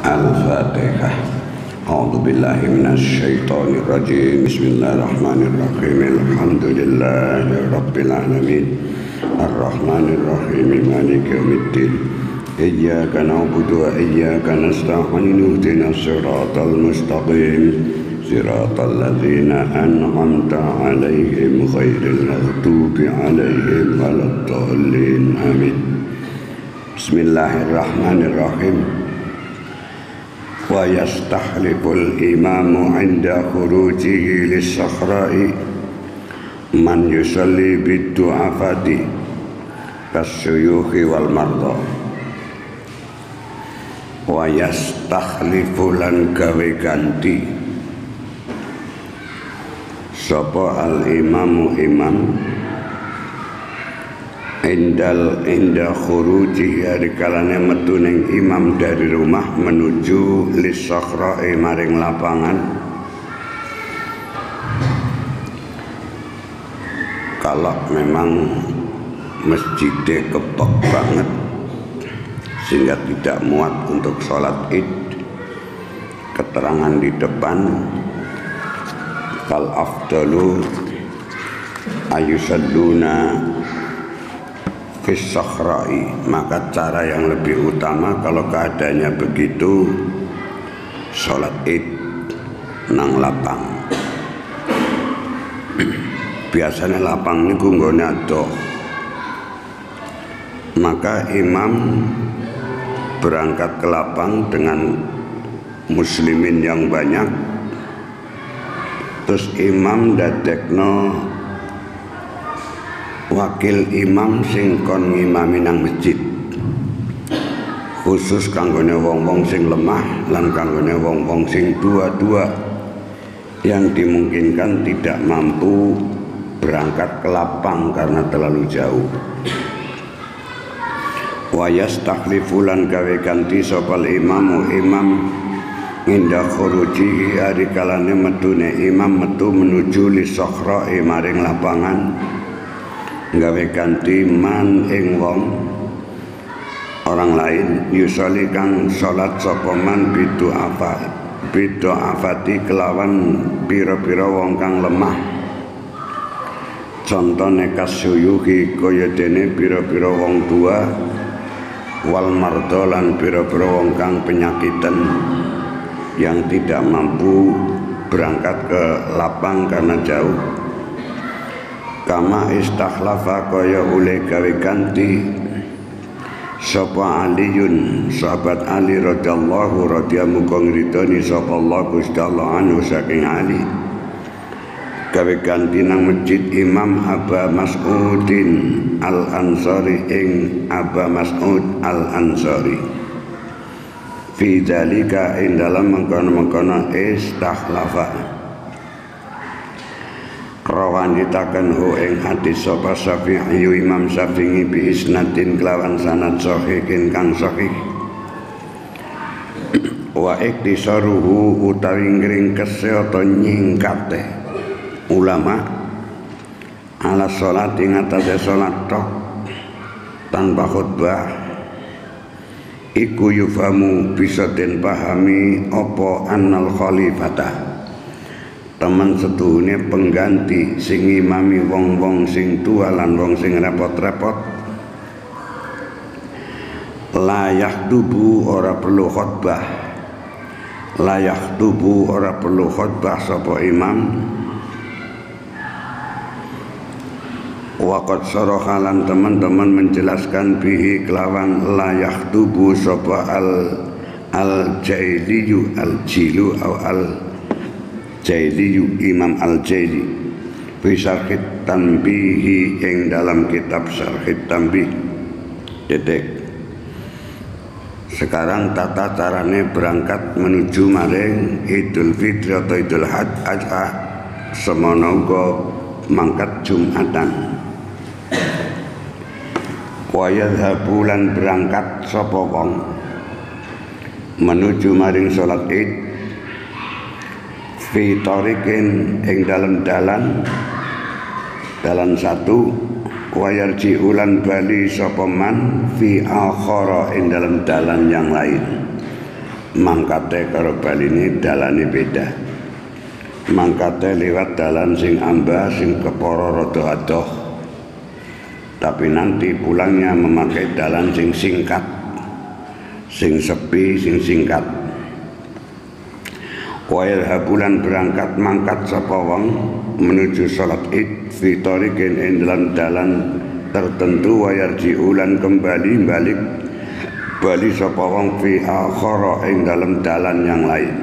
Al-Fatihah. A'udzu billahi minasyaitonir rajim. Bismillahirrahmanirrahim. Alhamdulillahi rabbil alamin. Arrahmanir rahim. Maliki yaumiddin. Iyyaka na'budu wa iyyaka nasta'in. Ihdinas siratal mustaqim. Siratal ladzina an'amta 'alaihim ghairil maghdubi 'alaihim waladdallin. Amin. Bismillahirrahmanirrahim. Wa yastahliful imamu 'inda khurujihi lis-sakhra'i man yusalli bid-du'afati kasyuyukhi wal marda. Wa yastakhlifu lan gawe ganti sapa al-imamu imam inda khuruji hari kalane metu ning imam dari rumah menuju lis-sakhra'i maring lapangan. Kalau memang masjidnya kepek banget sehingga tidak muat untuk sholat id, keterangan di depan fal afdalu ayusalluna fis sakhra'i, maka cara yang lebih utama kalau keadaannya begitu sholat id nang lapang. Biasanya lapang niku nggone adoh, maka imam berangkat ke lapang dengan muslimin yang banyak, terus imam dadekno wakil imam sing kon ngimami nang masjid, khusus kanggone wong-wong sing lemah lan kanggone wong-wong sing tua-tua yang dimungkinkan tidak mampu berangkat ke lapang karena terlalu jauh. Wa yastakhlifu lan gawe ganti sopal imamu imam inda khurujihi hari kalane metune imam metu menuju lis-sakhra'i maring lapangan, gawe ganti man ing wong orang lain yusoli kang salat sapa man bidu'afati kelawan pira-pira wong kang lemah. Contone kasyuyuhi kaya dene pira-pira wong tua wal mardo lan pira-pira wong kang penyakitan yang tidak mampu berangkat ke lapang karena jauh. Kama istakhlafa kaya oleh gawe ganti sapa Aliyun sahabat Ali radhiyallahu radhiyallahu ngridoni sapa Allah Gusti Allah anhu saking Ali gawe ganti nang masjid Imam Aba Mas'udin Al-Ansari ing Aba Mas'ud Al-Ansari fi dzalika ing dalam mengkono-mengkono istakhlafa. Rawan ditakan hu ing hadis sapa Syafi'i Imam Syafi'i bi isnadin kelawan sanad sahihin kang sahih. Wa iktisaruhu utawi ngringkese utawa nyingkate ulama ala sholat ing atase sholat tok tanpa khutbah iku yufamu bisa den pahami apa annal khalifata teman setuhune pengganti sing imami wong-wong sing tua lan wong sing repot-repot layak tubuh ora perlu khutbah, layak tubuh ora perlu khutbah sapa imam. Waqad sarahalan teman-teman menjelaskan bihi kelawan layak tubuh sapa al-Jailiyu al-Jilu atau al-Jailiyu Imam al-Jaili fi syarhit tanbihi ing dalam kitab syarhit tanbih. Sekarang tata carane berangkat menuju maring Idul Fitri atau Idul Adha semono uga mangkat Jumatan. Wa yadhabu lan berangkat sapa wong menuju maring salat Id fi tariqin ing dalan satu wa yarji ulan bali sapa man fi akhara ing dalam dalan yang lain. mangkate karo baline dalane beda. Mangkate liwat dalan sing amba sing kepara rada adoh, tapi nanti pulangnya memakai dalan sing singkat, sing sepi, sing singkat. Wail habulan berangkat mangkat sapa wong menuju salat Id fi tariqin ing dalan tertentu, wayarji ulan kembali bali sapa wong fi akhara ing dalam dalan yang lain.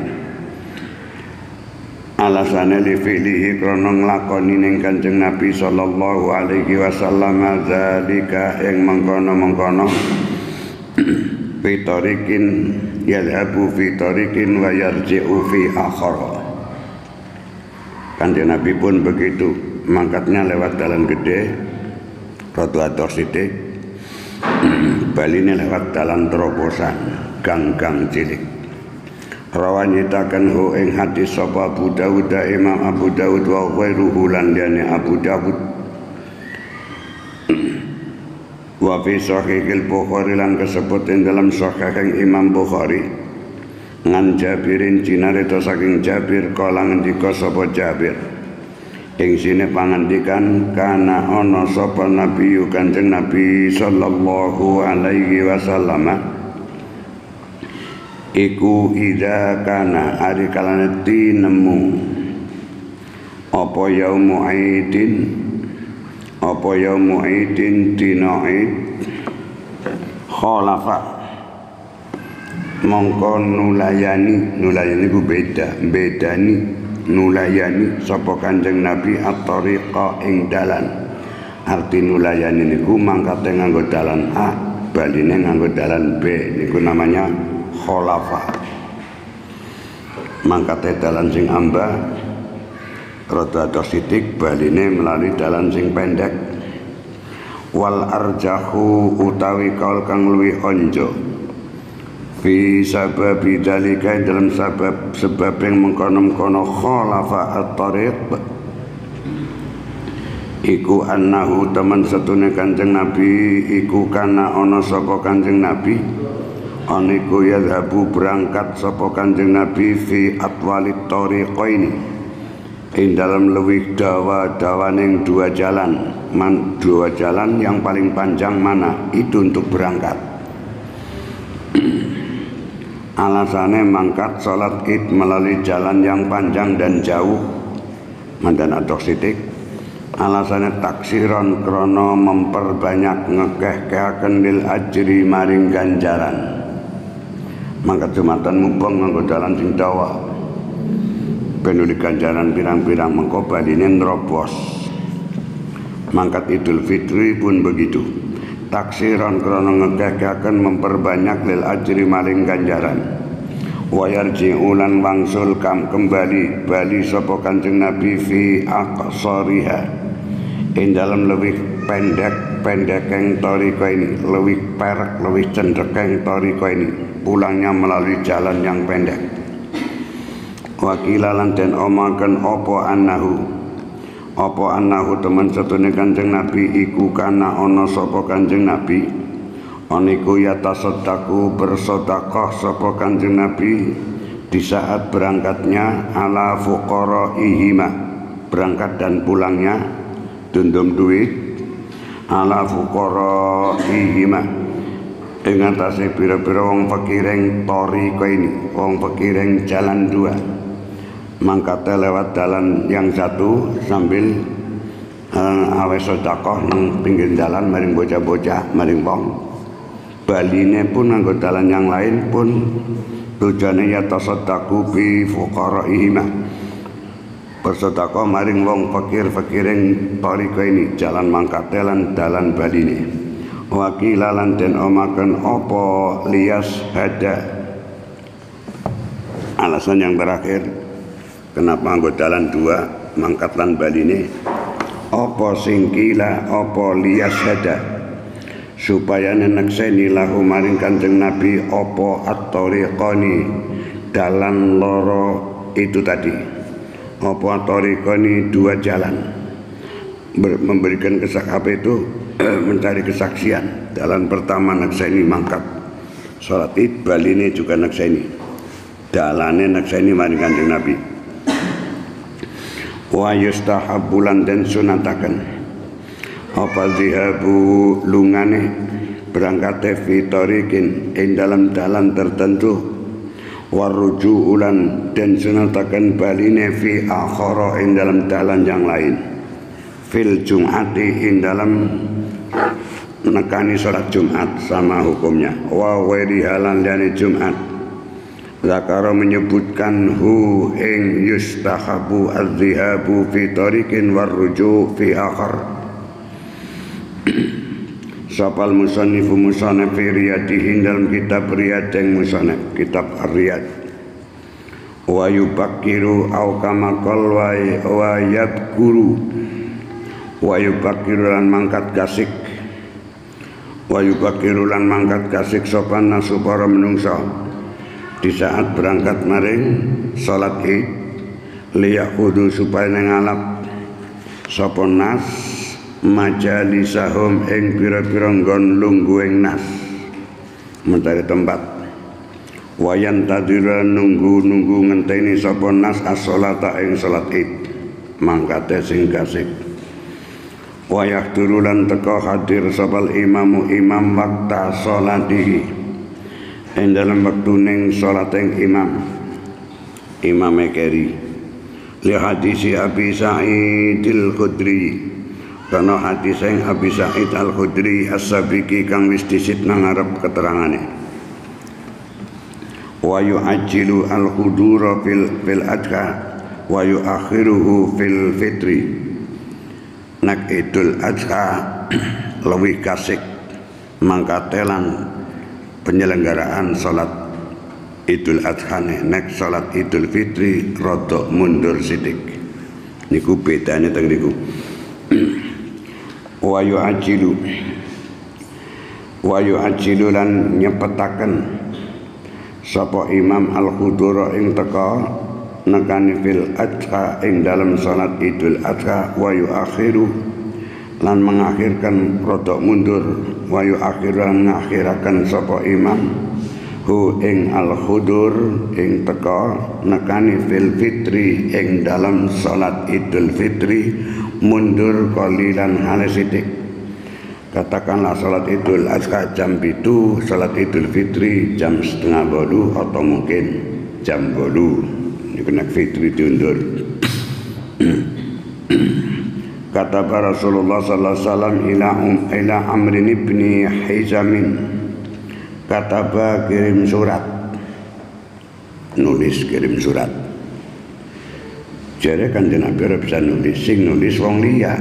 Alasane li fi'lihi krana nglakoni ning Kanjeng Nabi sallallahu alaihi wasallam zalika ing mengkono-mengkono fitarikin yalhabu fitarikin wa yarji'u fi akhara. Kanjeng Nabi pun begitu, mangkatnya lewat dalan gede rada adoh sithik, baline lewat dalan terobosan gang-gang cilik. Rawanyitakan hu ing hadis sapa Abu Dawud, Imam Abu Dawud wa ghairuhu lan liyane Abu Dawud. Wa fi sahihil Bukhari lan kasebut ing dalam sahih Imam Bukhari ngan Jabirin cinarita saking Jabir kala ngendika sapa Jabir ing sine pangandikan kana ana sapa Nabi Kanjeng Nabi sallallahu alaihi wasallam iku ida kana ari kalane tinemu apa yaumu aidin dina Id khalafa mongko nulayani ku bedani nulayani sapa Kanjeng Nabi at-tariqa ing dalan. Arti nulayani niku mangkate nganggo dalan A, baline nganggo dalan B, niku namanya khalafa. Mangkate dalan sing amba rada adoh sithik, baline melalui dalan sing pendek. Wal arjahu utawi kaul kang luwih onjo fi sababi dalika dalam sebab yang mengkono-kono khalafa at-tariq iku annahu teman setune Kanjeng Nabi iku kana ana sapa Kanjeng Nabi aniku yadhabu berangkat sapa Kanjeng Nabi fi atwalit tariqaini ing dalam lebih dawaning dua jalan yang paling panjang mana itu untuk berangkat. Alasannya mangkat sholat Id melalui jalan yang panjang dan jauh mandan adoh sithik. Alasannya taksiron krono memperbanyak ngekeh-kehaken lil ajri maring ganjaran. Mangkat Jumatan mubeng nganggo dalan sing dawa ben uli ganjaran pirang-pirang mengko baline nrobos. Mangkat Idul Fitri pun begitu, taksiran krono ngekeh-kehaken memperbanyak lil ajri maring ganjaran. Wayarji ulan wangsul kembali bali sapa Kanjeng Nabi fi aqsariha ing dalam lebih pendek-pendekeng tarika ini, lebih perak, lebih cendekeng tarika ini, pulangnya melalui jalan yang pendek. Wakilalan dan omakan opo annahu teman setune Kanjeng Nabi iku kana ana sapa Kanjeng Nabi oniku yatasaddaku bersedekah sapa Kanjeng Nabi di saat berangkatnya ala fuqaraihima, berangkat dan pulangnya dundum duit ala fuqaraihima ing atase pira-pira wong fakireng tarika ini, wong fakireng jalan dua. Mangkate lewat dalan yang satu sambil awe sedekah nang pinggir dalan maring bocah-bocah maring wong. Baline pun nganggo dalan yang lain pun tujuane ya tasaddaqu bi fuqaraihima. Bersedekah maring wong fakir-fakiring tarika ini, jalan mangkate lan dalan baline. Wakilalan den omaken apa lias hada. Alasan yang terakhir kenapa nggo dalan dua mangkat lan baline apa singkila apa lias hada supaya nekseni lahu maring Kanjeng Nabi apa at-tariqani dalan loro itu tadi, apa at-tariqani dua jalan, memberikan apa itu mencari kesaksian. Dalan pertama nekseni mangkat sholat Id, baline juga nekseni. dalane nakseni maring Kanjeng Nabi. Wa yustahabbu lan den sunataken apa zihabu lungane berangkate fi tariqin ing dalam dalan tertentu waruju ulan den sunataken baline fi akhara ing dalam dalan yang lain fil jum'ati ing dalam nekani salat Jumat sama hukumnya wa wairi halan liyane Jumat. Zakara menyebutkan hu ing yustahabu az-zihabu fi tariqin waruju fi akhar. Sapal musannifu musannif fi riyadihi dalam kitab riyad yang musannif kitab ar-riyad wa yubakkiru au kama qal wa yadkuru wa yubakkiru lan mangkat kasik wa yubakkiru lan mangkat kasik sopan nasu para menungsa di saat berangkat maring salat Id liyahudu supaya ngalap sapa nas majalisahum ing pira-pira nggon lungguh ing nas mencari tempat wayan tadira nunggu ngenteni sapa nas as-sholata ing salat Id mangkate sing kasik wayah turulan teka hadir sapal imamu imam wakta sholatihi ing dalam waktu ning salat ing imam keri li hadisi Abi Sa'idil Khudri karena hadis yang Abi Sa'id Al-Khudri As-Sabiqi kang wis disit nang ngarep keterangane wa yu'ajjilu al-hudura fil adha wa yu'akhiruhu fil fitri nak Idul Adha lebih kasik mangkatelan penyelenggaraan salat Idul Adha nek salat Idul Fitri rada mundur sithik niku bedane teng niku wa yu'ajjilu lan nyepetaken sapa imam al-hudura ing teka nekani fil adha ing dalam salat Idul Adha wa yu'akhiru lan mengakhirkan rada mundur wa yu'akhiran ngakhiraken sapa imam hu ing al-hudur ing teka nekani fil fitri ing dalam salat Idul Fitri mundur qalilan hale sithik. Katakanlah salat Idul Adha jam 7, salat Idul Fitri jam 7:30 atau mungkin jam 8 niku nek fitri diundur. Kata Rasulullah sallallahu alaihi wasallam ila Amr bin Hizamin kataba kirim surat nulis kirim surat jare Kanjeng Nabi ora bisa nulis sing nulis wong liya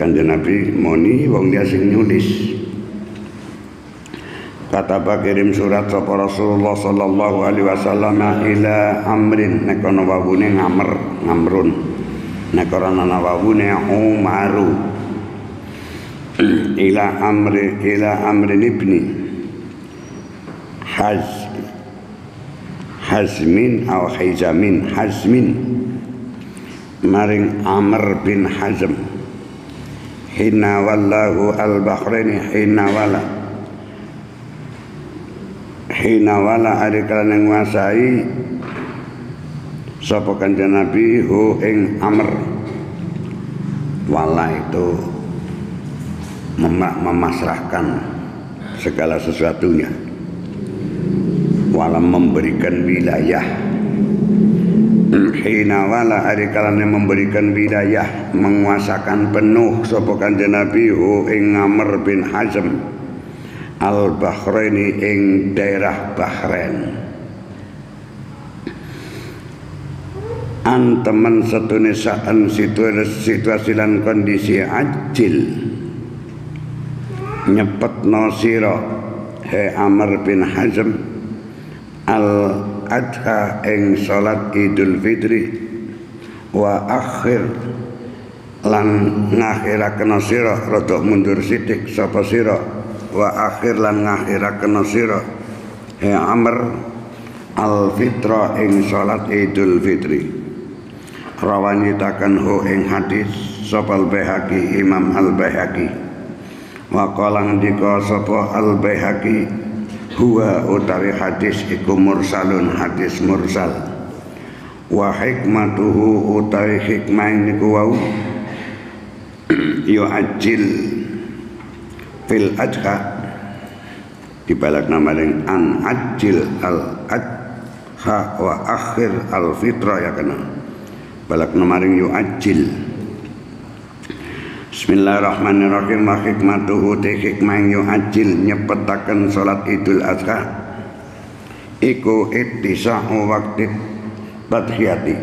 Kanjeng Nabi moni wong liya sing nulis kataba kirim surat sapa Rasulullah sallallahu alaihi wasallam ila Amrin nek ana wawune ngamrun nek ora ana wawune Umaru ila Amrin ibni Hazmin atau Hizamin maring Amr bin Hazm hina wallahu al-bahraini hina wala arikalan yang nguasai sapa Kanjeng Nabi hu ing Amr wala itu memasrahkan segala sesuatunya wala memberikan wilayah hina wala arikalane memberikan wilayah menguasakan penuh sapa Kanjeng Nabi hu ing Amr bin Hazm al-Bahraini ing daerah Bahrain teman setune saan situasi lan kondisi ajil nyepetno sira he Amr bin Hazm al-adha ing salat Idul Fitri wa akhir lan ngakhiraken sira rada mundur sithik sapa sira wa akhir lan ngakhiraken sira he Amr al-fitra ing salat Idul Fitri rawanyitaken hu ing hadis sapa al-Baihaqi Imam al-Baihaqi wa qala ndika sapa al-Baihaqi huwa utawi hadis iku mursalun hadis mursal wa hikmatuhu utawi hikmah niku wau yu'ajjil fil adha dibalak namaring an ajil al adha wa akhir al fitra ya kena balak namaring yu'ajjil. Bismillahirrahmanirrahim. Wa hikmatuhu te hikmah yu'ajjil nyepetaken salat Idul Adha iku ittisa'u waqti tadhiyati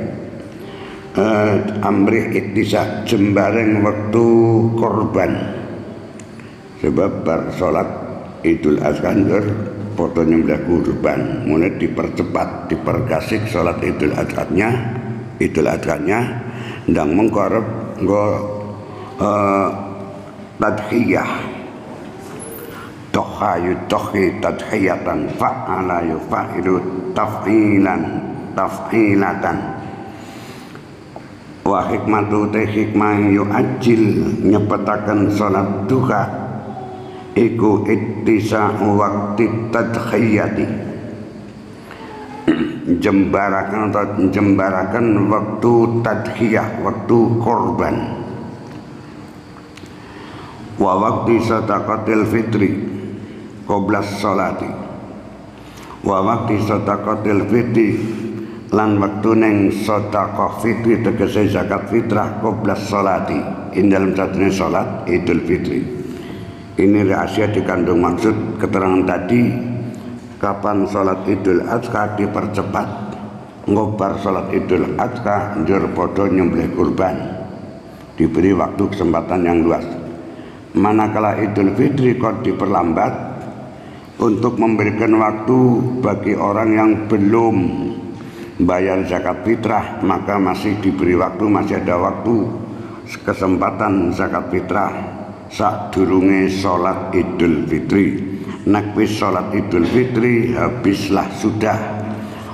amri ittisa' jembareng waktu korban sebab bar salat Idul Adha ndur padha nyembelih kurban mulai dipercepat diperkasih salat Idul Adhanya ndang mengkorep nggo tadhiyah doha yudhi tadhiyatan fa'ala yufa'ilu taf'ilatan wa hikmatu te hikmah yu'ajjil nyepetaken salat duha iku ittisa'u waqti tadhiyati jembarakan waktu tadhiyah waktu korban wa waqti sadaqatil fitri qabla sholati wa waqti sadaqatil fitri lan waktu neng sedekah fitri tegese zakat fitrah qabla sholati ing dalam satune salat Idul Fitri. Ini rahasia dikandung maksud keterangan tadi kapan salat Idul Adha dipercepat ngobar salat Idul Adha njur padha nyembelih kurban diberi waktu kesempatan yang luas. Manakala Idul Fitri kok diperlambat untuk memberikan waktu bagi orang yang belum bayar zakat fitrah, maka masih diberi waktu, masih ada waktu kesempatan zakat fitrah sadurunge salat Idul Fitri. Nek wis salat Idul Fitri habislah sudah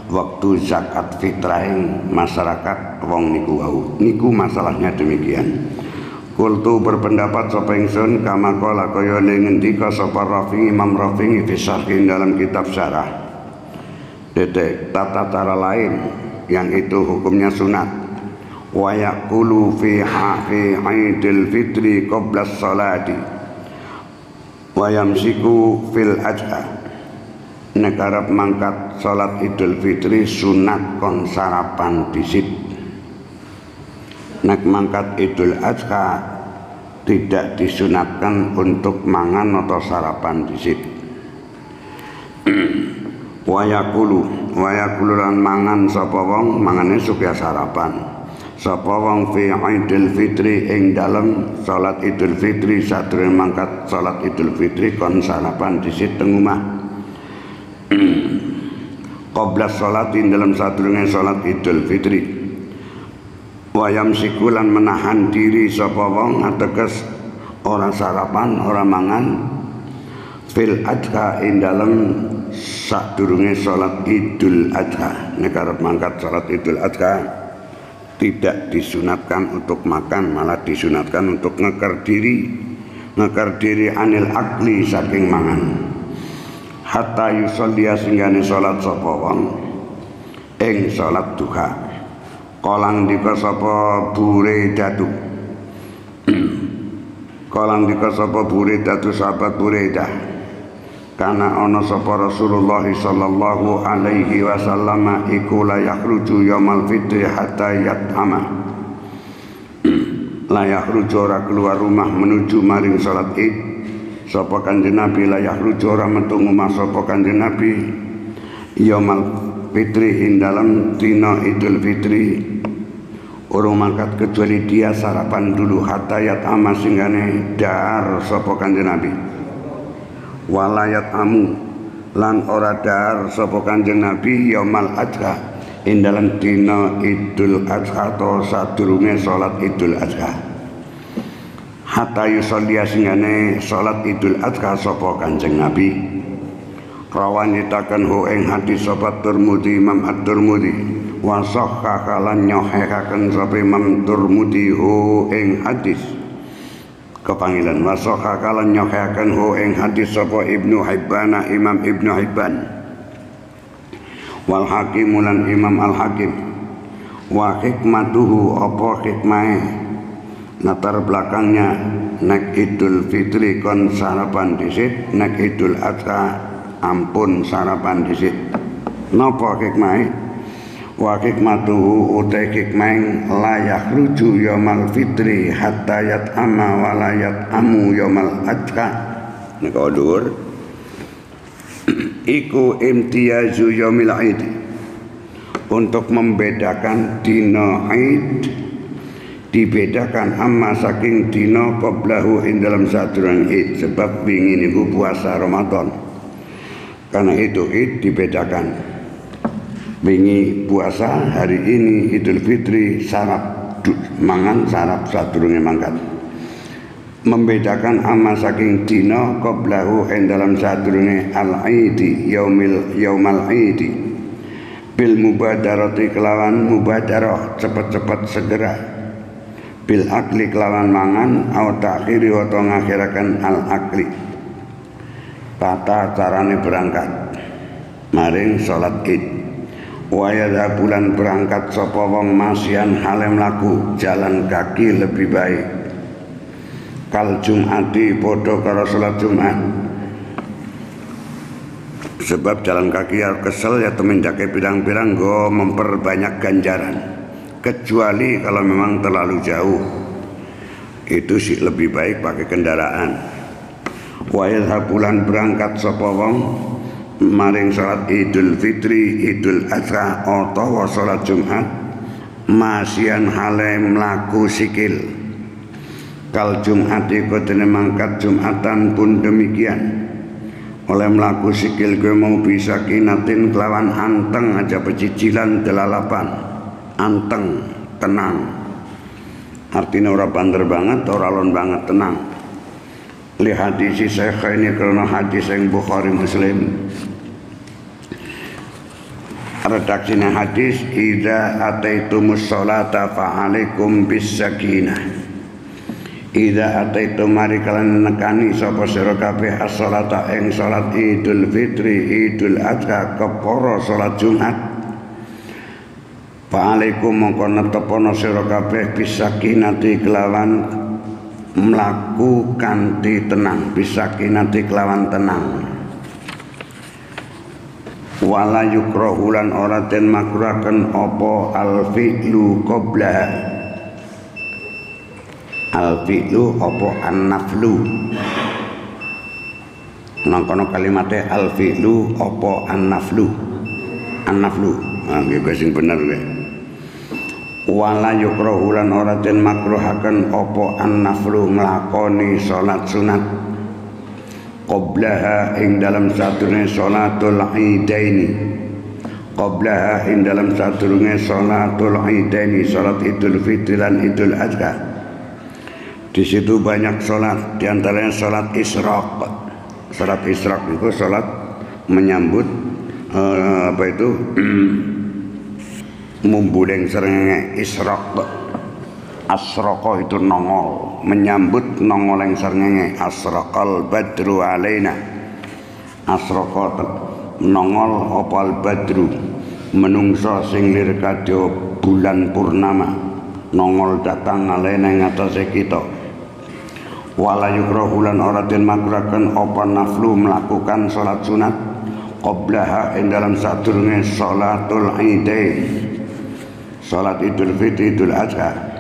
waktu zakat fitrah masyarakat wong niku wau. Niku masalahnya demikian. Kultu berpendapat sapa ingsun kama qala kaya ngendika sapa Rafi Imam Rafi fi syarhin dalam kitab syarah. Detek tata cara lain yang itu hukumnya sunat. Wa yaqulu fi Idul Fitri qabla sholati wa yamsiku fil adha. Nek arep mangkat salat Idul Fitri sunat kon sarapan dhisit. Nek mangkat Idul Adha tidak disunatkan untuk mangan atau sarapan dhisit. Wayakulu lan mangan sapa wong mangane supaya sarapan. Sapa wong fi Idul Fitri ing dalem salat Idul Fitri sadurunge mangkat salat Idul Fitri kon sarapan dhisit teng omah. Qabla salat ing dalem sadurunge salat Idul Fitri. Wayam sikulan menahan diri sapa wong ateges ora sarapan ora mangan fil adha ing dalem sadurunge salat Idul Adha. Nek arep mangkat salat Idul Adha tidak disunatkan untuk makan, malah disunatkan untuk ngekar diri anil akli saking mangan. Hatta yusolliya singgane salat sapa wong ing salat duha. Kolang dika sapa Bureidatu kolang dika sapa Bureidatu sahabat Bureidah karena ana sapa Rasulullah sallallahu alaihi wasallam iku la yakhruju yaumal fitri hatta yat'ama la yakhruju ora keluar rumah menuju maring salat Id sapa Kanjeng Nabi la yakhruju ora metu omah sapa Kanjeng Nabi yaumal fitri ing dalam dina Idul Fitri urung mangkat kecuali dia sarapan dulu hatta yat'ama singgane dahar sapa Kanjeng Nabi. Walayat amu lan ora dahar sapa Kanjeng Nabi yaumal adha ing dalam dina Idul Adha atau sadurunge salat Idul Adha. Hatta yusolliya singgane salat Idul Adha sapa Kanjeng Nabi. Rawan nyitakan hu ing hadis sapa Tirmidzi Imam At-Tirmidzi wa sahhaha lan nyohekaken sapa Imam Tirmidzi hu ing hadis kepanggilan wasoka kalan nyokaken ho ing hadis sapa Ibnu Hibban Imam Ibnu Hibban wal Hakim lan Imam Al Hakim wa hikmatuhu apa hikmahe latar belakangnya nek Idul Fitri kon sarapan disit nek Idul Adha ampun sarapan disit napa hikmahe wa hikmatuhu utai hikmah la yakhruju yaumal fitri hatta yat'ama wa la yat'amu yaumal adha nek dhuwur iku imtiyazu yaumil id untuk membedakan dina id dibedakan amma saking dina qablahu ing dalam sadurunge id sebab wingi niku puasa Ramadan karena itu id dibedakan wingi puasa hari ini Idul Fitri sarap mangan sarap sadurunge mangkat membedakan amma saking dina qablahu ing dalam sadurunge al-aidi yaumal aidi bil mubadarati kelawan mubadarah cepet-cepet segera bil akli kelawan mangan au takhiri wa ngakhiraken al akli tata carane berangkat maring salat id waya bulan berangkat sapa wong masian hale mlaku jalan kaki lebih baik kal jumati padha karo salat Jumat sebab jalan kaki ya kesel ya temendake pirang-pirang go memperbanyak ganjaran kecuali kalau memang terlalu jauh itu sih lebih baik pakai kendaraan waya bulan berangkat sapa wong maring salat Idul Fitri Idul Adha utawa salat Jumat masian hale mlaku sikil kal Jumat iku dene mangkat Jumatan pun demikian oleh mlaku sikil kowe mau bisa kinatin kelawan anteng aja pecicilan delalapan anteng tenang artinya ora banter banget ora lon banget tenang li hadis Syaikhaini karena hadis yang Bukhari Muslim redaksinya hadis idza ataitumus sholata fa'alaikum bis sakinah idza ataitum mari kalian nekani sapa sira kabeh as-sholata ing salat Idul Fitri Idul Adha kepara salat Jumat fa'alaikum mongko netepono sira kabeh bis sakinati kelawan mlaku kanthi tenang bisa kinati kelawan tenang wala yukrahu lan ora den makruhaken apa al-fi'lu qabla al-fi'lu apa an-naflu nang kono kalimate al-fi'lu apa an-naflu an-naflu nggih sing bener kowe wala yukrahu lan ora den makruhaken apa an-naflu nglakoni salat sunat qablaha ing dalam sadurunge salatul idaini qablaha ing dalam sadurunge salatul idaini salat Idul Fitri lan Idul Adha di situ banyak salat di antaranya salat Isyraq salat Isyraq itu salat menyambut mumbuleng srengenge Isyraq asraqa itu nongol menyambut nongoleng srengenge asraqal badru alaina asraqa nongol opal badru menungso sing lir kadya bulan purnama nongol datang alaina ing atase kita wala yukrahu lan ora den makruhaken apa naflu melakukan salat sunat qablaha ing dalam sadurunge salatul idain salat Idul Fitri Idul Adha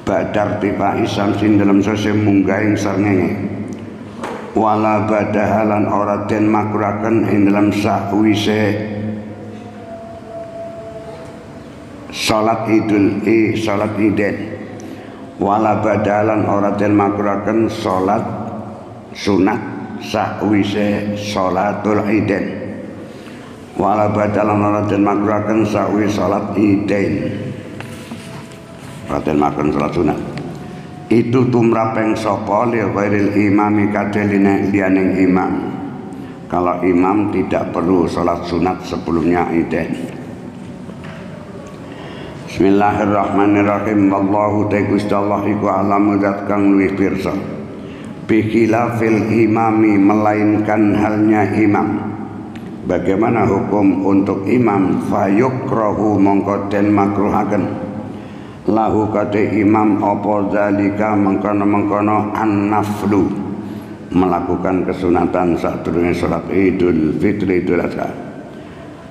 badar tiba isam sin dalam sose munggahing srengenge wala badahalan ora den makruhaken ing dalam sakwise salat salat Idain wala badahalan ora den makruhaken salat sunat sakwise salatul Idain wala badalan ora den makruhaken sawi salat Idain raden makan salat sunat itu tumrapeng sapa li ghairil imami kadeline liyaning imam kalau imam tidak perlu salat sunat sebelumnya Idain. Bismillahirrahmanirrahim wallahu ta'ala Gusti Allah iku alamu zat kang luwih pirsa bikhilafil imami melainkan halnya imam. Bagaimana hukum untuk imam? Fayukrahu mongko den makruhaken lahu kate imam apa zalika mengkono-mengkono an-naflu melakukan kesunatan sadurunge salat Idul Fitri Idul Adha.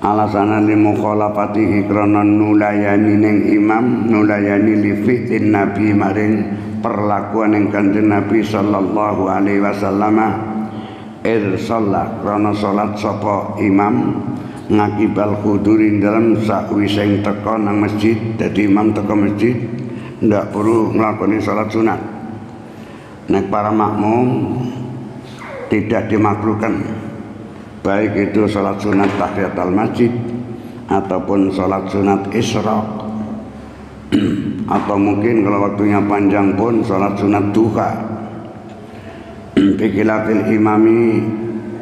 Alasana li mukhalafatihi krana nulayani ning imam nulayani li fi'lin nabi maring perlakuan ing Kanjeng Nabi sallallahu alaihi wasallam. Sholat krana salat sapa imam ngakibal hudurin dalam sakwising teka nang masjid. Dadi imam teka masjid ndak perlu nglakoni salat sunat. Nek para makmum tidak dimakruhkan baik itu salat sunat tahiyatul masjid ataupun salat sunat isyraq atau mungkin kalau waktunya panjang pun salat sunat duha. Bikhilafil imami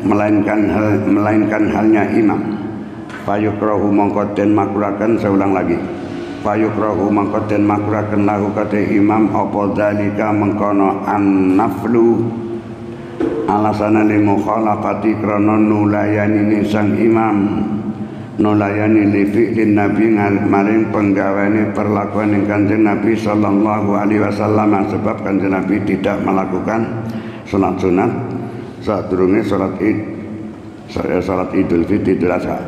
melainkan halnya imam. Fayukrahu mongko den makruhaken, saya ulang lagi. Fayukrahu mongko den makruhaken lahu kate imam apa zalika mengkono an-naflu alasana li mukhalafati krana nulayani sang imam nulayani li fi'lin nabi maring penggaweane perlakuan ing Kanjeng Nabi sallallahu alaihi wasallam. Sebab Kanjeng Nabi tidak melakukan salat sunat sadurunge salat Idul Fitri Idul Adha.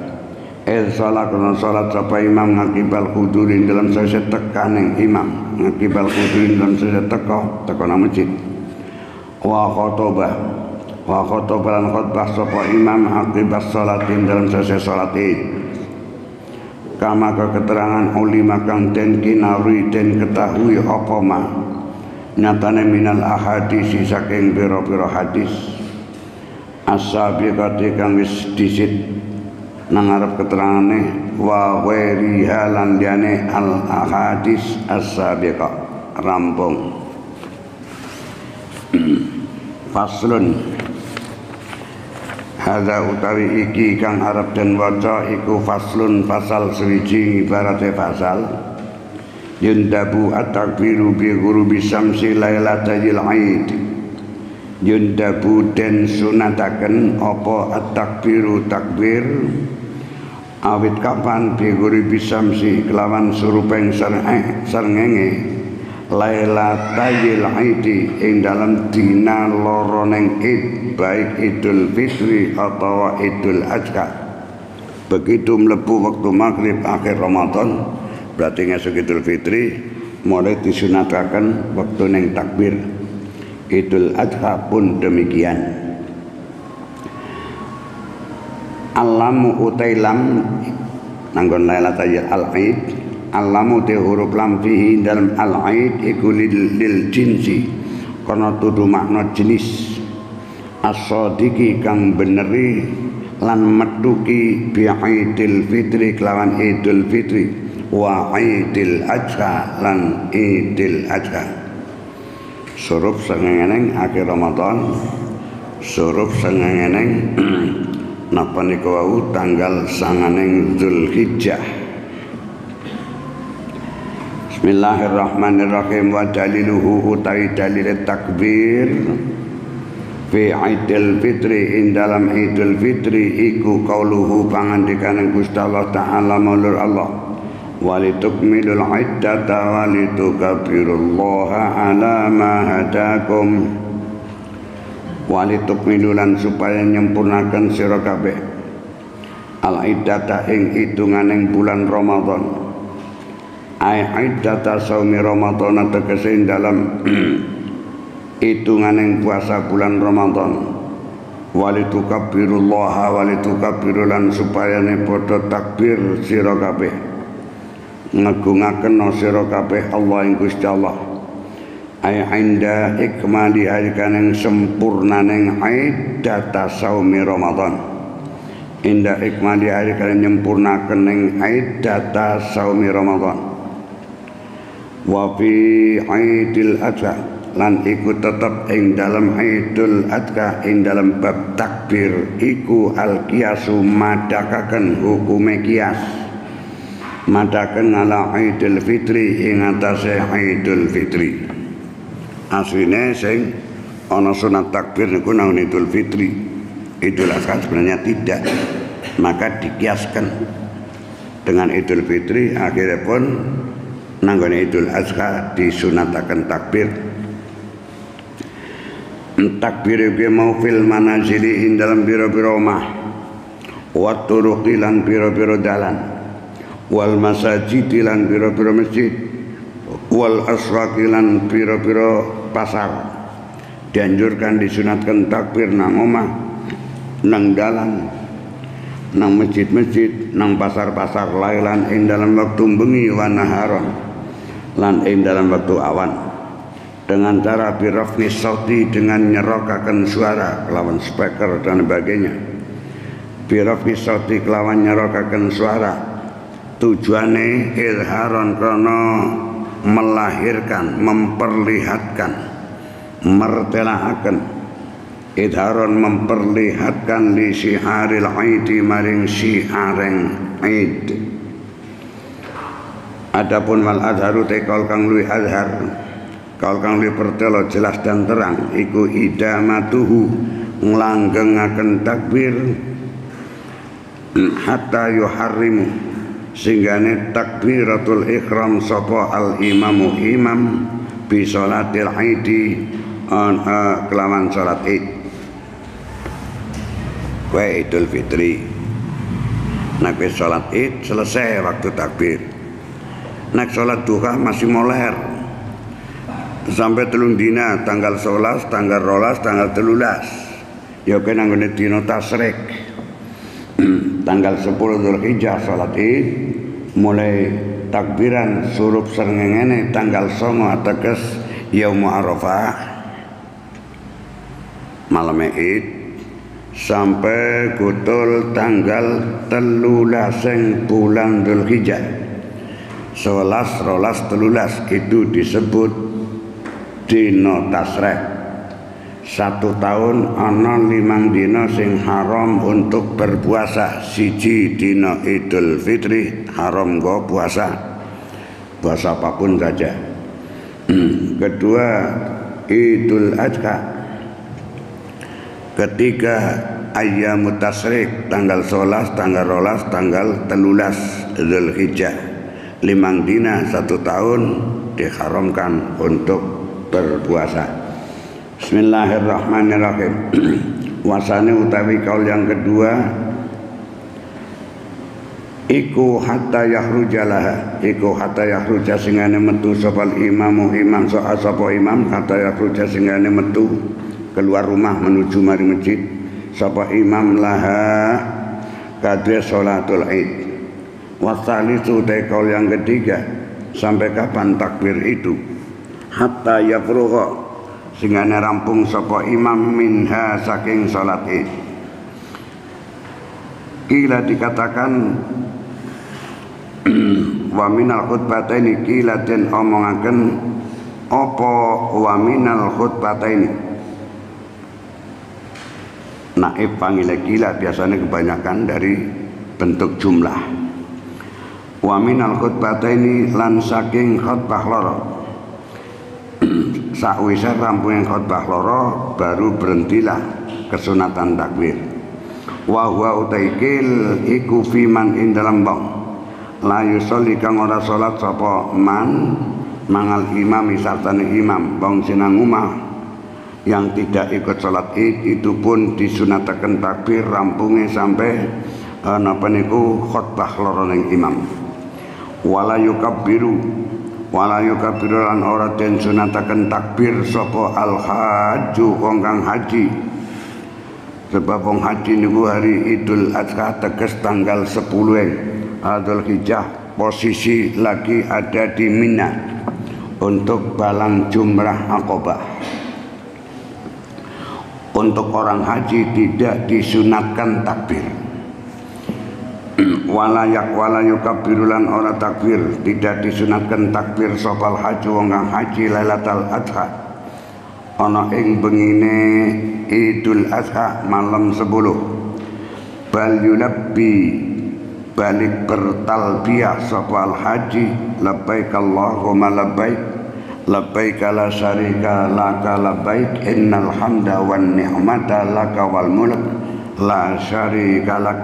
Salat kana salat sapa imam ngakibal hudurin dalam sese tekaning imam ngakibal hudurin dalam sese teka nang masjid. Wa khotobah lan khotbah sapa imam akibas salatin dalam sese salat Id. Kama keterangan ulama kang den kinawi den ketahui apa ma nyatane minal ahadis saking pira-pira hadis as-sabiqati kang wis disit nang arep keterangane wa ghairiha lan liyane al ahadis as-sabiqah rampung. Faslun hadza utawi iki kang arep den waca iku faslun pasal sewiji ibarate fasal. Yundabu at-takbiru bi ghurubi syamsi lailatal Aid. Yundabu den sunataken apa at-takbiru takbir awit kapan bi ghurubi syamsi kelawan surupeng srengenge lailatal Aid ing dalam dina loro ning Id baik Idul Fitri atau Idul Adha. Begitu mlebu waktu maghrib akhir Ramadan berarti ngesuk Idul Fitri mulai disunatakan waktu neng takbir. Idul Adha pun demikian. Alamu utailam nanggon lailatul Aid. Alamu te huruf lam fihi dalam al-Aid iku lil jinsi karena tudu makna jenis. As-sadiqi kang beneri lan metuki bi Idul Fitri kelawan Idul Fitri wa Idul Adha lan Idul Adha. Surup sengeneng akhir Ramadan, surup sengeneng napa niku wau tanggal sanganeng Zulhijjah. Bismillahirrahmanirrahim. Wa daliluhu utai dalil takbir fi Idul Fitri in dalam Idul Fitri iku qauluhu pangandikaning Gusti Allah Ta'ala maulur Allah walitukmilul iddata walitukabbirullaha ala ma hadakum walitukmilulan supaya nyempurnakan sira kabeh al iddata ing hitunganing bulan Ramadan ai iddata saumi Ramadan tegese dalam hitunganing puasa bulan Ramadan walitukabbirullaha walitukabbirulan supaya ne padha takbir sira kabeh ngagungaken sira kabeh Allah ing Gusti Allah ay inda ikmali alikaning sempurnaning iddata saumi Ramadan inda ikmali alikaning nyempurnaken ing iddata saumi Ramadan wa fi Idul Adha lan iku tetep ing dalam Idul Adha ing dalam bab takbir iku al qiyasu madakaken hukume qiyas madaken ala Idul Fitri ing atase Idul Fitri. Asline sing ana sunat takbir niku nang Idul Fitri. Idul Adha sebenarnya tidak. Maka dikiaskan dengan Idul Fitri, akhirnya pun nanggone Idul Adha disunataken takbir. Takbir iki mau fil manazili ing dalam biro-biro omah, wa turuqi lan biro-biro dalan, wal masajid lan biro-biro masjid, wal aswaqi lan biro-biro pasar. Dianjurkan disunatkan takbir nang omah, nang dalan, nang masjid-masjid, nang pasar-pasar, lailan ing dalam waktu bengi wa naharon lan ing dalam waktu awan, dengan cara birafni sauti, dengan nyerokaken suara kelawan speaker dan sebagainya. Birafni sauti kelawan nyerokaken suara, tujuane ilharon krono melahirkan, memperlihatkan, mertelaaken, idharon memperlihatkan li syiaril aidi maring syiareng aid. Adapun wal adharu te kaul kang luwih adhar, kaul kang luwih pertelo jelas dan terang, iku idamatuhu nglanggengaken takbir hatta yuharrimu singgane takbiratul ihram sapa al imamu imam bi sholatil aidi kelawan salat id. Kowe Idul Fitri nek wis salat id selesai waktu takbir, nek salat duha masih moler sampai telung dina, tanggal 11, tanggal 12, tanggal 13 ya kena nggone dina tasrik. Tanggal 10 Dzulhijjah salat id, mulai takbiran surup srengenge tanggal 9 ateges yaum Arafah malam id sampai kutul tanggal 13 bulan Dzulhijjah 11, 12, 13 itu disebut dina tasrek. 1 tahun ana 5 dina sing haram untuk berpuasa. Siji dina Idul Fitri haram go puasa apapun saja. Kedua Idul Adha. Ketiga ayyamut tasyrik, tanggal 11, tanggal 12, tanggal 13 Dzulhijjah. 5 dina 1 tahun diharamkan untuk berpuasa. Bismillahirrahmanirrahim. Wasane utawi kaul yang kedua iku hatta yakhrujalah, iku hatta yakhruja singane metu sopal imamu imam sapa imam, hatta yakhruja singane metu keluar rumah menuju mari masjid sapa imam laha kadhe sholatul id. Wasalisu te kaul yang ketiga, sampai kapan takbir itu? Hatta yafrugha singane rampung sapa imam minha saking salat id. Kila dikatakan wa minal khutbataini, kila den omongaken apa wa minal khutbataini. Naib pangile kila biasanya kebanyakan dari bentuk jumlah. Wa minal khutbataini lan saking khutbah loro. Sakwise rampung khutbah loro baru berhentilah kesunatan takbir. Wa huwa utaikil iku fiman ing dalam bang la yusolli kang ora salat sapa man mangal imam sartane imam bang sinang umah yang tidak ikut salat id, itu pun disunataken takbir rampungnya sampai napa niku khutbah loro ning imam. Wala yukabbiru lan ora den sunataken takbir sapa al haju wong kang haji. Sebab wong haji niku hari Idul Adha teges tanggal 10 Dzulhijjah, posisi lagi ada di Mina untuk balang jumrah Aqabah. Untuk orang haji tidak disunatkan takbir. Wala yukabbirulan ora takbir, tidak disunatkan takbir sopal haji wong kang haji Lailatul Adha ana ing bengine Idul Adha malam 10. Bal yulabbi, balik bertalbiyah sopal haji labbaik Allahumma labbaik labbaik la syarika laka labbaik innal hamda wan ni'mata laka wal mulk la syarika lak.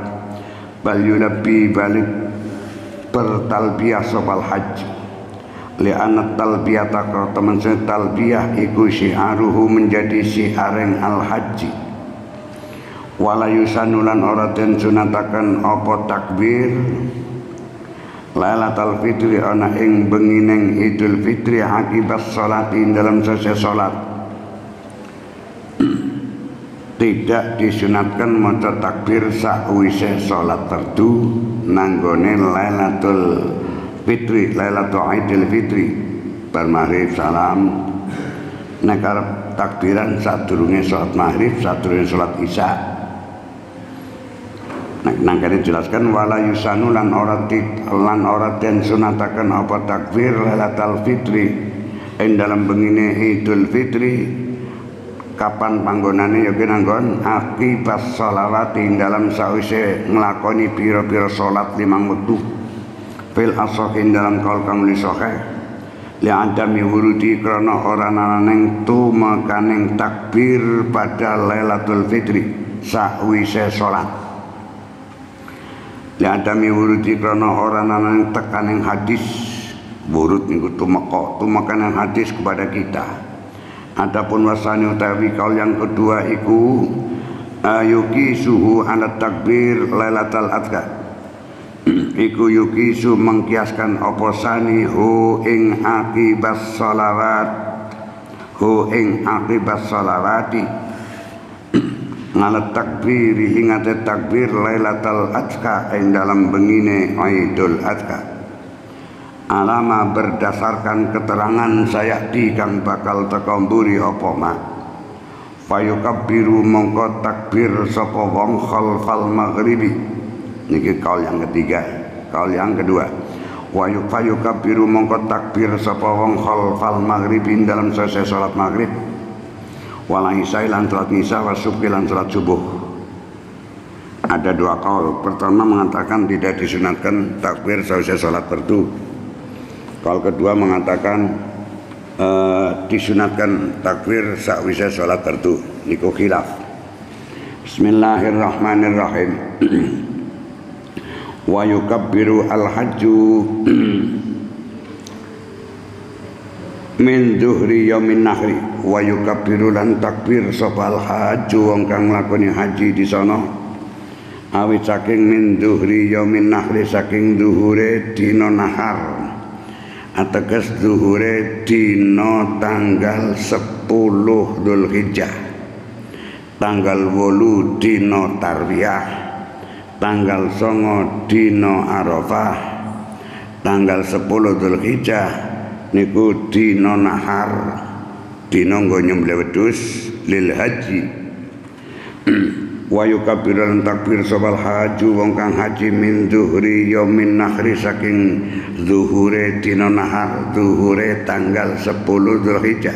Bal yulabbi balik bertalbiyah sopal haji li'anat talbiyata teman talbiyah iku syi'aruhu menjadi syi'areng al haji. Wala yusanulan ora den sunataken apa takbir Lailatul Fitri ana ing bengineng Idul Fitri akibat salat dalam selesai salat. Tidak disunatkan maca takbir sakwise salat fardu nanggone Lailatul Fitri, Lailatul Idul Fitri bar maghrib salam nek arep takbiran sadurunge salat maghrib, sadurunge salat isya. Nang kene jelaskan wala yusanu lan ora den sunataken apa takbir Lailatul Fitri ing dalam bengine Idul Fitri. Kapan panggonane ya kinanggon akibat sholawati dalam sawise nglakoni pira-pira salat limang wektu fil ashahin dalam kaul kang lisaheh li adami wurudi krana ora naneng tumekaning takbir pada Lailatul Fitri sawise salat. Ya adami wurudi krana ora nanang tekaning hadis wurud niku tumekaning hadis kepada kita. Adapun wasani utawi kaul yang kedua iku yuki suhu ala takbir Lailatul Adha. Iku yuki su mengkiaskan apa sani hu ing akibat sholawati ngalat takbiri ingate takbir Lailatul Adha ing dalam bengine Idul Adha. Alama berdasarkan keterangan sayati kang bakal teka mburi apa mak. Fayukabbiru mongko takbir sapa wong khalfal maghribi. Niki kaul yang ketiga, kaul yang kedua. Fayukabbiru mongko takbir sapa wong khalfal maghribi dalam selesai salat maghrib. Wala isya lan salat isya wa subhi lan salat subuh. Ada dua kaul. Pertama mengatakan tidak disunatkan takbir selesai salat fardu. Kaul kedua mengatakan disunatkan takbir sakwise salat fardu. Niku khilaf. Bismillahirrahmanirrahim. Wa yukabbiru al-hajju min zuhri yaumin nahri wa yukabbiru lan takbir sapa al-hajju wong kang nglakoni haji di sono awit saking min zuhri yaumin nahri saking zuhure dina nahar ateges zuhure dina tanggal 10 Dzulhijjah, tanggal 8 dina Tarwiyah, tanggal 9 dina Arafah, tanggal 10 Dzulhijjah niku dina nahar, dina nggo nyembelih wedhus lil haji. Wa yukabbiru takbir sabal haju wong kang haji min zuhri yaumin nahri saking zuhure dina nahar, zuhure tanggal 10 Dzulhijjah.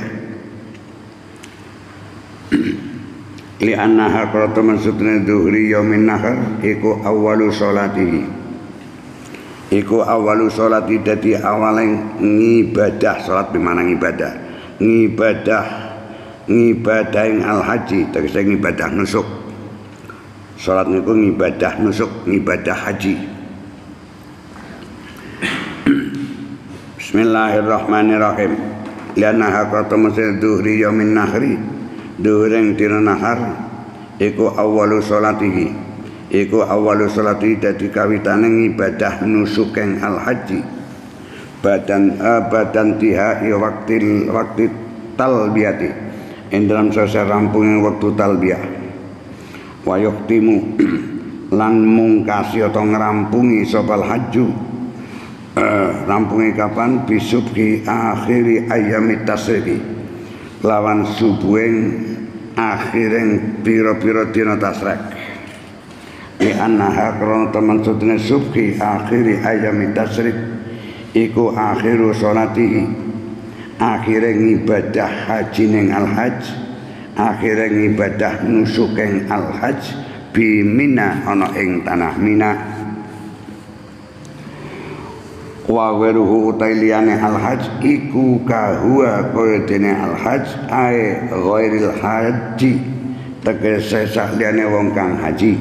Li annaha qarata maksudna zuhri yaumin nahar iku awwalu sholatihi, iku awalu sholati dadi awaleng ngibadah. Salat bimana ngibadah, ngibadah ing al haji tegese ngibadah nusuk. Salat niku ngibadah nusuk, ngibadah haji. Bismillahirrahmanirrahim. Lianna haqqata masjid dhuhri yaumin nahri, dhuhring dina nahar iku awalu sholatihi, iku awalu sholati dadi kawitane ngibadah nusukeng al haji badan tihai waktu talbiyati ing dalam selesai rampungnya waktu talbiyah. Wa yuqtimu lan mungkasi atau ngerampungi sopal haju rampungi kapan bisubhi akhiri ayami tasriki lawan subuhing akhiring piro-piro dina tasrek. Li annaha krana teman sutune subhi akhiri ayami tasrik iku akhiru sholatihi, akhire ngibadah haji ning al hajj, akhire ngibadah nusukeng al hajj bi Mina ana ing tanah Mina. wa ghairuhu utailiyane al-hajj iku kahua kaya dene al-hajj ae ghairil haji tegese sakliyane wong kang haji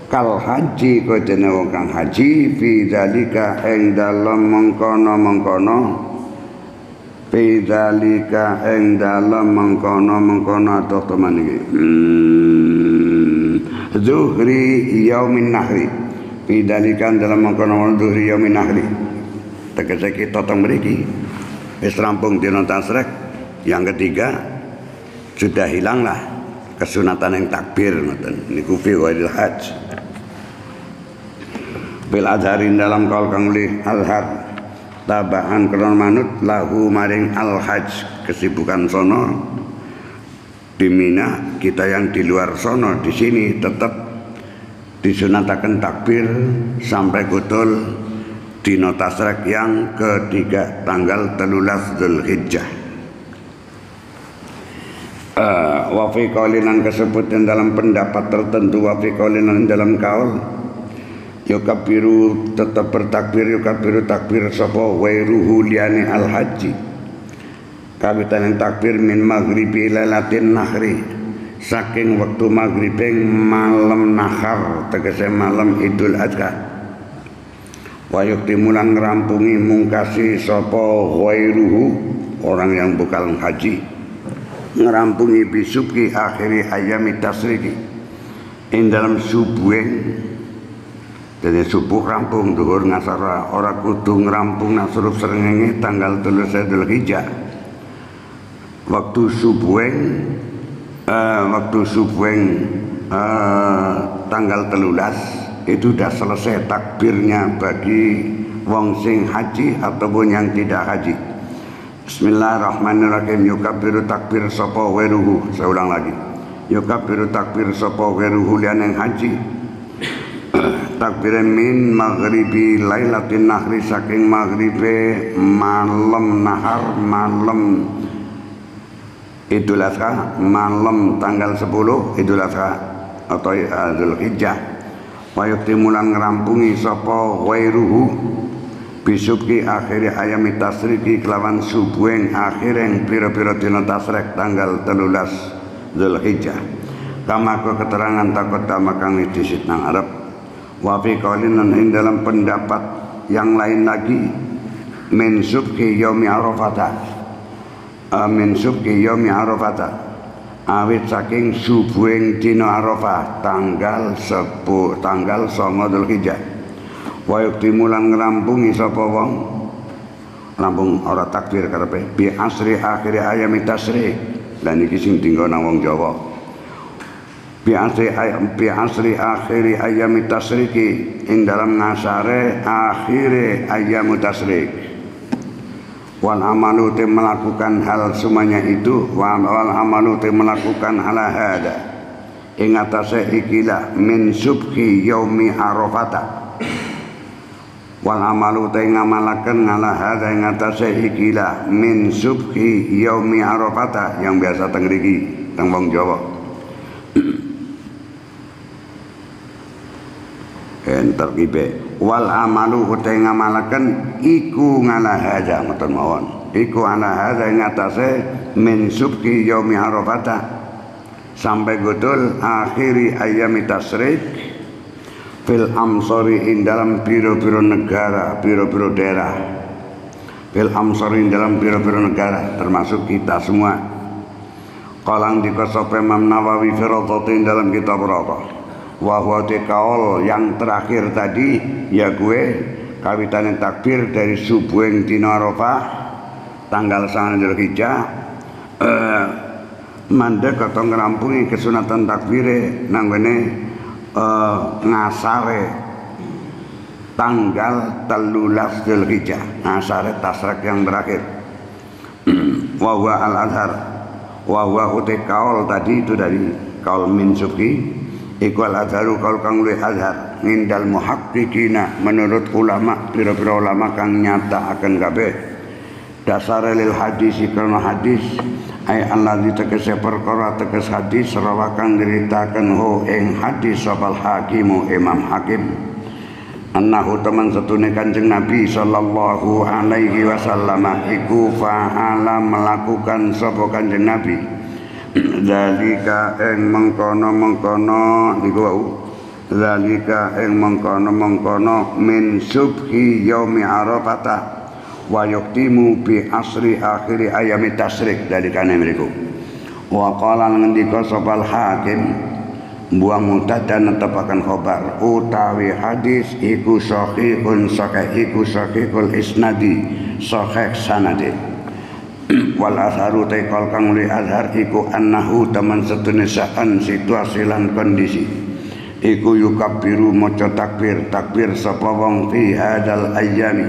kal haji kaya dene wong kang haji fi dzalika ing dalem mengkono-mengkono fi dzalika ing dalem mengkono-mengkono atau teman iki zuhri yaumin nahri pidalikan dalam mengkono zuhri yaumin nahri tegese kita teng mriki wis rampung dina tasrek yang ketiga sudah hilanglah kesunatan yang takbir ngoten niku fi ghairil hajj bil azharin dalam kaul kang li azhar tabaan krono manut lahu maring al hajj kesibukan sono di Mina kita yang di luar sono di sini tetap disunatakan takbir sampai gutul dina tasrek yang ketiga tanggal 13 Dzulhijjah. Wa fi qaulinan kesebutkan dalam pendapat tertentu wa fi qaulinan dalam kaul yukabiru tetap bertakbir yukabiru takbir sapa wairuhu liyane al haji kawitan takbir min maghribi lailatin nahri saking waktu maghribing malam nahar tegese malam Idul Adha wa yuktimulan ngrampungi mungkasi sapa ghairuhu orang yang bukan haji ngrampungi bisuki akhiri ayami tasriki ing dalam subuhing jadi subuh rampung dhuwur ngasara ora kudu ngrampung nasruf srengenge tanggal 3 Dzulhijjah waktu subuhing tanggal 13 itu sudah selesai takbirnya bagi wong sing haji ataupun yang tidak haji. Bismillahirrahmanirrahim. Yukabiru takbir sapa weruhu. Saya ulang lagi. Yukabiru takbir sapa weruhu lian yang haji. Takbir min maghribi lailatin nahri saking maghribe malam nahar malam Idul Adha malam tanggal 10 Idul Adha atau Dzulhijjah wa yuktimulan ngrampungi sapa ghairuhu bisuki akhiri ayami tasriki kelawan subuhing akhiring pira-pira dina tasrek tanggal 13 Dzulhijjah kama keterangan takut damakang disit nang Arab wa fi qaulinan ing dalam pendapat yang lain lagi min subhi yaumi arafah min subhi yaumi arafah awit saking subuhing dina Arafah tanggal 9 Dzulhijjah wa yuktimulan ngrampungi sapa wong rampung ora takbir karepe bi asri akhir ayami tasrik lan iki sing dienggo nang wong Jawa bi asri akhir ayami tasriki ing dalam ngasare akhire ayam tasrik wal amalu te melakukan hal semuanya itu wal amalu te melakukan ala hada ing atase ikilah min subhi yaumi arafata wal amalu te ngamalaken ala hada ing atase ikilah min subhi yaumi arafata yang biasa teng mriki teng wong Jawa enter kibe wal amalu utai ngamalaken iku ngala haja ngoten mawon iku ala haja ngatasé min subki yaumi arafata sampai gutul akhiri ayami tasrik fil amsori ing dalam piro-piro negara piro-piro daerah fil amsori ing dalam piro-piro negara termasuk kita semua qalang dikosope Imam Nawawi fi dalam kitab Rawdah wahwa kaul yang terakhir tadi ya gue kawitan takbir dari subuhing dina Arafah tanggal 9 Dzulhijjah mandek atau ngerampungi kesunatan takbire nang ngene ngasare tanggal 13 Dzulhijjah ngasare tasrek yang terakhir wahwa al-azhar wahwa kaul tadi itu dari kaul min subhi ikwal azharu kaul kang luwih azhar ngindal muhaqqiqina menurut ulama pira-pira ulama kang nyata akan kabeh dasar lil hadis karena hadis ay allazi tegese perkara teges hadis rawakan diritaken ho ing hadis sabal hakimu imam hakim annahu teman setune Kanjeng Nabi sallallahu alaihi wasallam iku fa'ala melakukan sapa Kanjeng Nabi zalika ing mengkono-mengkono niku wau zalika ing mengkono-mengkono min subhi yaumi arafah wa yuktimu bi asri akhiri ayami tasyrik dalikane mriku wa qala ngendika sapa Hakim buang mutadan netepakan khobar utawi hadis iku sahihun sahih iku sahihul isnadi sahih sanade wal azharu taikal kang li azhar iku annahu teman setune sa'an situasi lan kondisi iku yukabbiru maca takbir sapa wong fi hadal ayyami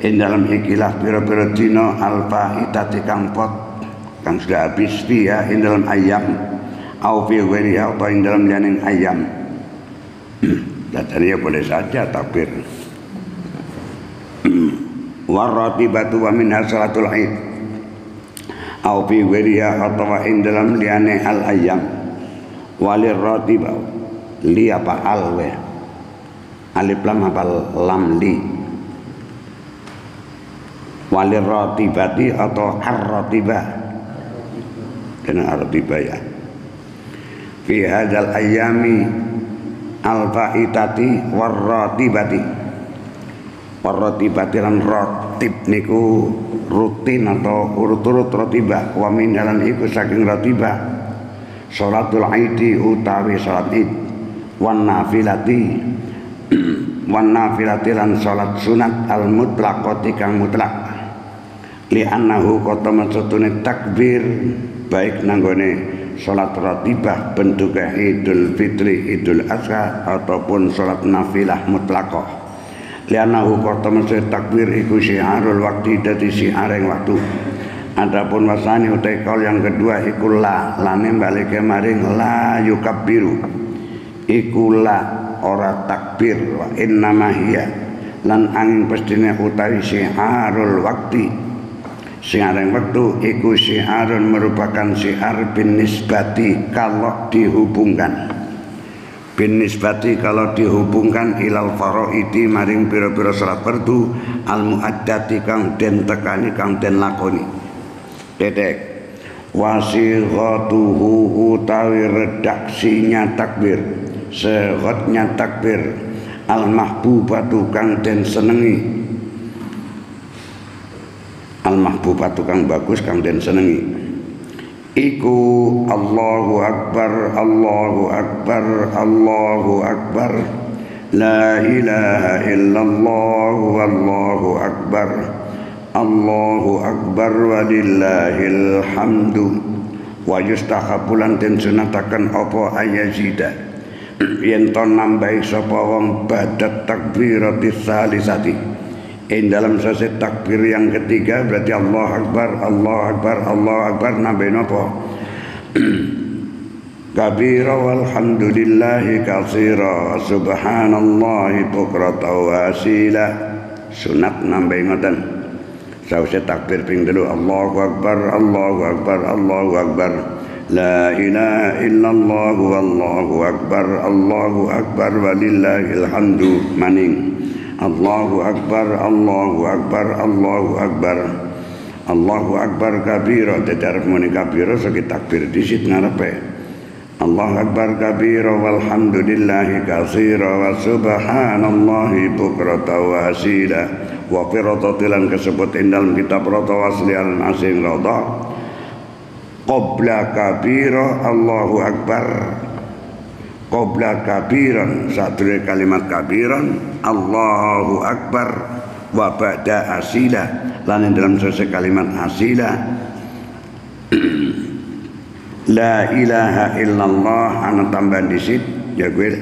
ing dalam ikilah pira-pira dina alfaitati kang pot kang sudah habis dia ing dalam ayam au fi ghairiha atau ing dalam lianing ayam. Datanya boleh saja takbir. Waratibatu wa minha salatul Id. Au fi ghairiha atau ing dalam liane al ayam. Walir ratibah li apa alwe. Alif lam apa lam li. Walir ratibati atau ar-ratibah. Dengan ar-ratibah ya. Fi hadzal ayami al-faitati warratibati lan ratib niku rutin atau urut-urut ratibah wa min dalan iku saking ratibah salatul Aidi utawi salat Id wan nafilati lan salat sunat al mutlaqati kang mutlak li annahu qatama satune takbir baik nanggone salat ratibah bentuknya Idul Fitri, Idul Adha ataupun salat nafilah mutlaqah. Lianahu qatama takbir iku syiarul waktu dadi syiareng waktu. Adapun wasani utai kaul yang kedua iku lane balike maring la yukabbiru. Iku la ora takbir wa innama hiya lan angin pestine utawi syiarul waktu. Syiareng waktu iku syiarun merupakan syiar bin nisbati kalau dihubungkan kalau dihubungkan ilal faraidi maring pira-pira salat fardu al muaddati kang den tekani kang den lakoni dedek wasighatuhu utawi redaksinya takbir sehatnya takbir al mahbubatu kang den senengi al-mahbubatu kang bagus kang den senengi iku Allahu Akbar Allahu Akbar Allahu Akbar la ilaha illallah wallahu akbar Allahu Akbar walillahil hamdu wa yustahabulan den sunataken apa ayazida yen to nambahi sapa wong badat takbiratis salisati in dalam sesi takbir yang ketiga berarti Allah Akbar Allah Akbar Allah Akbar nambah napa kabira walhamdulillahi katsira subhanallahi bukrata wa asila sunat nambah ngoten sawise takbir ping 3 Allahu Akbar Allahu Akbar Allahu Akbar la ilaha illallah wallahu akbar Allahu Akbar walillahil hamdu maning Allahu Akbar, Allahu Akbar, Allahu Akbar Allahu Akbar kabira tetarep muni kabira sakit takbir disit ngarepe Allahu Akbar kabira walhamdulillahi katsira wa subhanallahi bukrata wa asila wa firatatilan kesebut dalam kitab rata waslian asing rata qabla kabira Allahu Akbar qabla kabiran sadure kalimat kabiran Allahu Akbar wa ba'da asila lan dalam selesai kalimat asila la ilaha illallah ana tambahan disit ya gue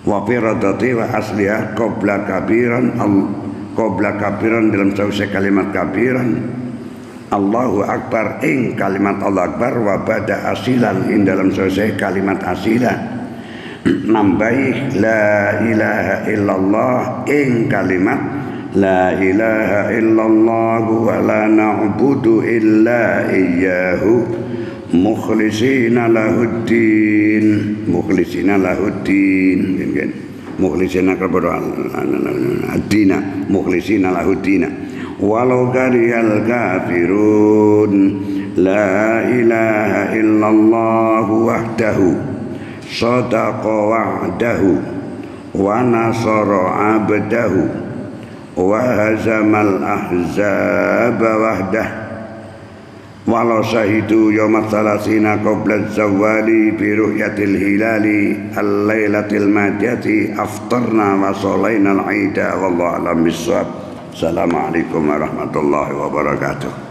wa firadati wa asliha qabla kabiran dalam selesai kalimat kabiran Allahu Akbar ing kalimat Allah Akbar wa ba'da asilan ing dalam selesai kalimat asila nambahi la ilaha illallah ing kalimat la ilaha illallah wa la na'budu illa iyyahu mukhlisina lahuddin mukhlisina kepada ad-dina mukhlisina lahud-dina walau karihal kafirun la ilaha illallah wahdahu sadaqa wa'dahu wa nasara abdahu wa hazamal ahzaba wahdah walau syahidu yawmat salasina qabla zawali bi ru'yatil hilali al-lailatil madiyati aftarna wa salaina al-aida wallahu alam bissawab. Assalamualaikum warahmatullahi wabarakatuh.